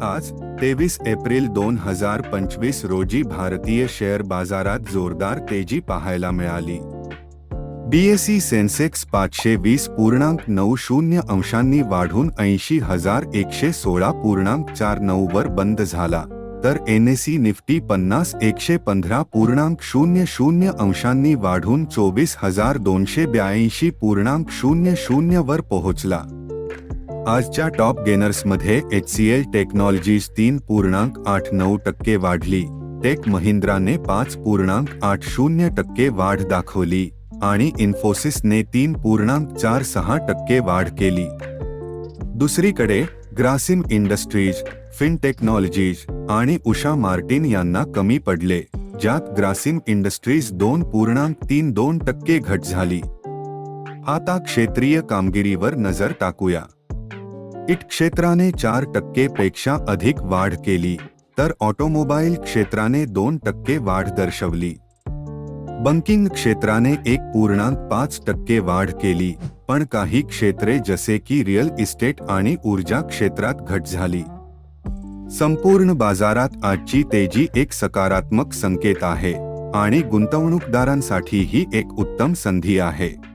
आज 23 एप्रिल 2025 रोजी भारतीय शेअर बाजारात जोरदार तेजी पाहायला मिळाली. बीएसई सेन्सेक्स 520.90 अंशांनी वाढून 80,116.49 वर बंद झाला, तर एनएसई निफ्टी 50 115.00 अंशांनी वाढून 24,282.00 वर पोहोचला. आजच्या टॉप गेनर्समध्ये एचसीएल टेक्नॉलॉजीज 3.89% वाढली, टेक महिंद्राने 5.80% वाढ दाखवली आणि इन्फोसिसने 3.46% वाढ केली. दुसरीकडे ग्रासिम इंडस्ट्रीज, फिन टेक्नॉलॉजीज आणि उषा मार्टिन यांना कमी पडले, ज्यात ग्रासिम इंडस्ट्रीज 2.32% घट झाली. आता क्षेत्रीय कामगिरीवर नजर टाकूया. इट क्षेत्राने 4% पेक्षा अधिक वाढ केली, तर ऑटोमोबाईल क्षेत्राने 2% वाढ दर्शवली. बँकिंग क्षेत्राने 1.5% वाढ केली, पण काही क्षेत्रे जसे की रिअल इस्टेट आणि ऊर्जा क्षेत्रात घट झाली. संपूर्ण बाजारात आजची तेजी एक सकारात्मक संकेत आहे आणि गुंतवणूकदारांसाठी ही एक उत्तम संधी आहे.